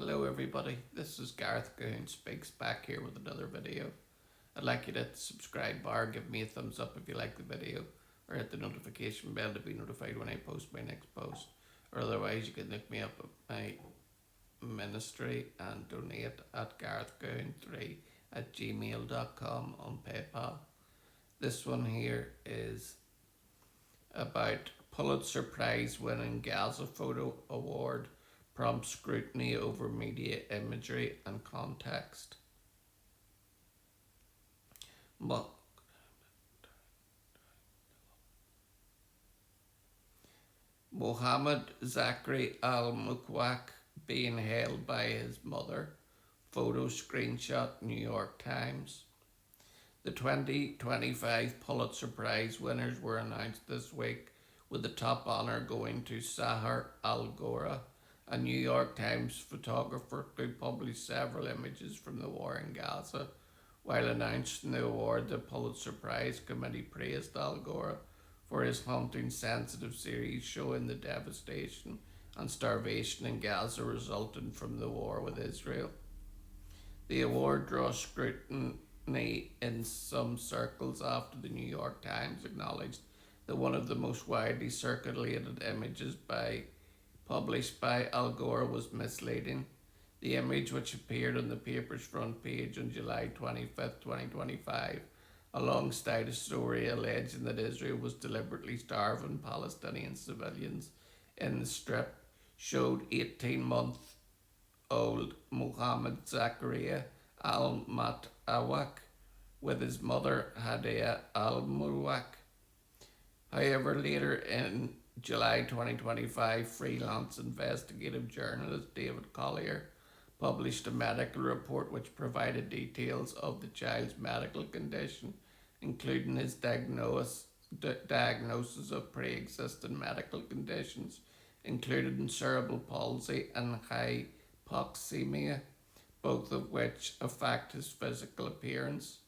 Hello everybody, this is Gareth Goon Speaks back here with another video. I'd like you to hit the subscribe bar, give me a thumbs up if you like the video, or hit the notification bell to be notified when I post my next post. Or otherwise you can look me up at my ministry and donate at garethgoon3@gmail.com on PayPal. This one here is about Pulitzer Prize winning Gaza photo award prompts scrutiny over media imagery and context. Mohammed Zachary al-Mukwak being held by his mother. Photo screenshot, New York Times. The 2025 Pulitzer Prize winners were announced this week, with the top honour going to Sahar al-Gora, a New York Times photographer who published several images from the war in Gaza. While announcing the award, the Pulitzer Prize Committee praised Al Gore for his haunting, sensitive series showing the devastation and starvation in Gaza resulting from the war with Israel. The award draws scrutiny in some circles after the New York Times acknowledged that one of the most widely circulated images published by Al Gore was misleading. The image, which appeared on the paper's front page on July 25, 2025, alongside a story alleging that Israel was deliberately starving Palestinian civilians in the Strip, showed 18-month-old Mohammed Zakaria al-Matawak with his mother Hadia al-Muwak. However, later in July 2025, freelance investigative journalist David Collier published a medical report which provided details of the child's medical condition, including his diagnosis of pre-existing medical conditions, including cerebral palsy and hypoxemia, both of which affect his physical appearance.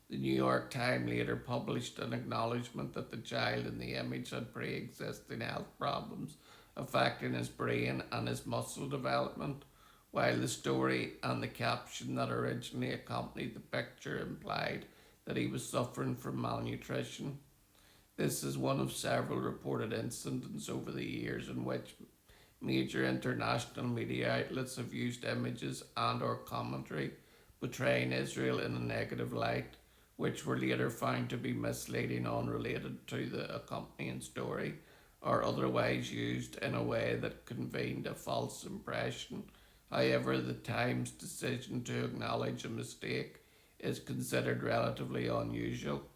The New York Times later published an acknowledgement that the child in the image had pre-existing health problems affecting his brain and his muscle development, while the story and the caption that originally accompanied the picture implied that he was suffering from malnutrition. This is one of several reported incidents over the years in which major international media outlets have used images and/or commentary portraying Israel in a negative light, which were later found to be misleading, unrelated to the accompanying story, or otherwise used in a way that conveyed a false impression. However, the Times' decision to acknowledge a mistake is considered relatively unusual.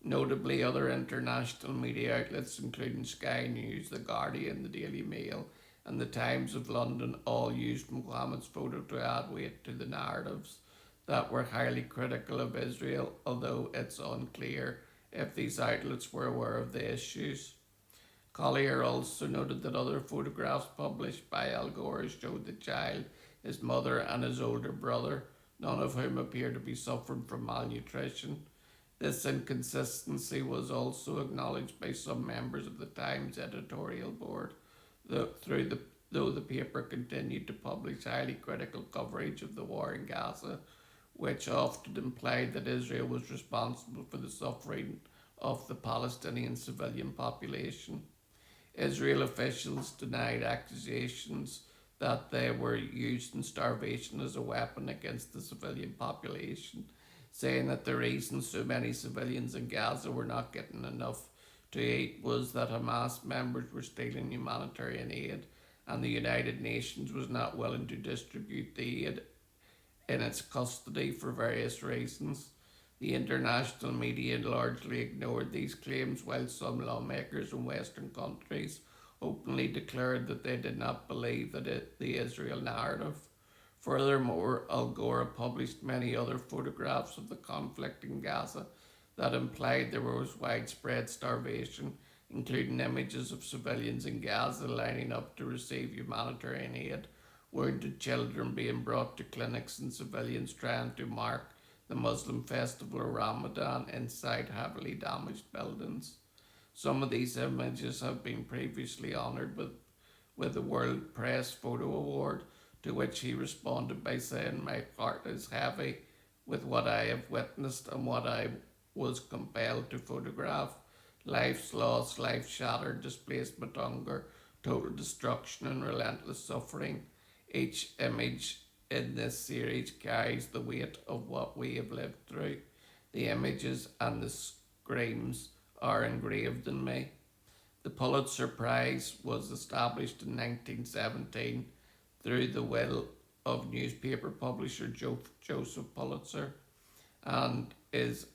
Notably, other international media outlets, including Sky News, The Guardian, the Daily Mail, and the Times of London, all used Muhammad's photo to add weight to the narratives that were highly critical of Israel, although it's unclear if these outlets were aware of the issues. Collier also noted that other photographs published by Al Gore showed the child, his mother, and his older brother, none of whom appeared to be suffering from malnutrition. This inconsistency was also acknowledged by some members of the Times editorial board, though the paper continued to publish highly critical coverage of the war in Gaza, which often implied that Israel was responsible for the suffering of the Palestinian civilian population. Israel officials denied accusations that they were using starvation as a weapon against the civilian population, saying that the reason so many civilians in Gaza were not getting enough to eat was that Hamas members were stealing humanitarian aid and the United Nations was not willing to distribute the aid in its custody for various reasons. The international media largely ignored these claims, while some lawmakers in Western countries openly declared that they did not believe the Israel narrative. Furthermore, Al Gore published many other photographs of the conflict in Gaza that implied there was widespread starvation, including images of civilians in Gaza lining up to receive humanitarian aid, wounded children being brought to clinics, and civilians trying to mark the Muslim festival of Ramadan inside heavily damaged buildings. Some of these images have been previously honoured with the World Press Photo Award, to which he responded by saying, "My heart is heavy with what I have witnessed and what I was compelled to photograph. Lives lost, lives shattered, displacement, hunger, total destruction, and relentless suffering. Each image in this series carries the weight of what we have lived through. The images and the screams are engraved in me." The Pulitzer Prize was established in 1917 through the will of newspaper publisher Joseph Pulitzer and is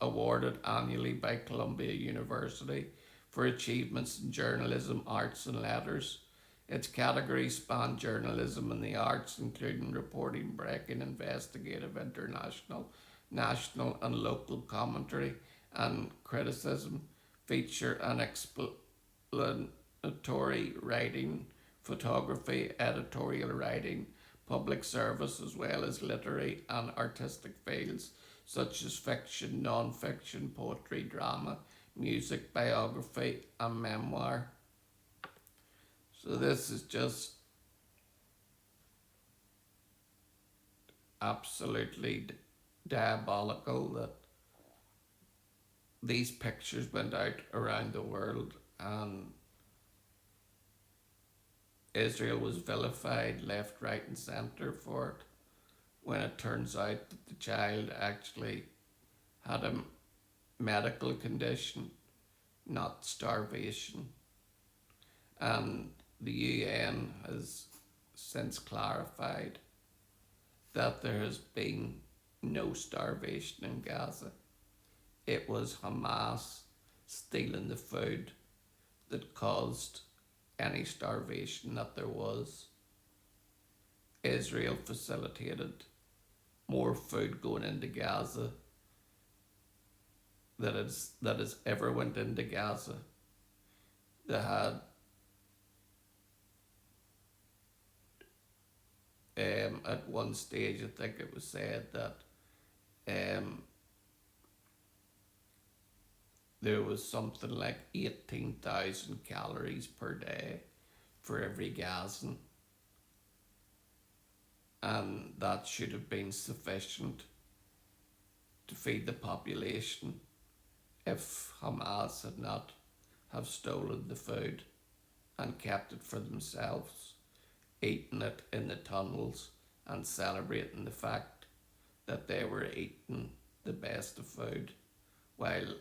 awarded annually by Columbia University for achievements in journalism, arts, and letters. Its categories span journalism and the arts, including reporting, breaking, investigative, international, national, and local commentary and criticism, feature and explanatory writing, photography, editorial writing, public service, as well as literary and artistic fields such as fiction, non-fiction, poetry, drama, music, biography, and memoir. So this is just absolutely diabolical that these pictures went out around the world and Israel was vilified left, right, and centre for it, when it turns out that the child actually had a medical condition, not starvation. And the UN has since clarified that there has been no starvation in Gaza. It was Hamas stealing the food that caused any starvation that there was. Israel facilitated more food going into Gaza that has ever went into Gaza. They had at one stage, I think it was said that there was something like 18,000 calories per day for every Gazan, and that should have been sufficient to feed the population if Hamas had not have stolen the food and kept it for themselves, eating it in the tunnels and celebrating the fact that they were eating the best of food while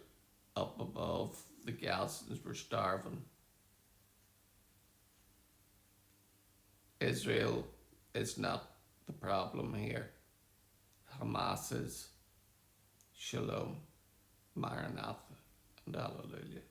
up above the Gazans were starving. Israel is not the problem here. Hamas is. Shalom, Maranatha, and Hallelujah.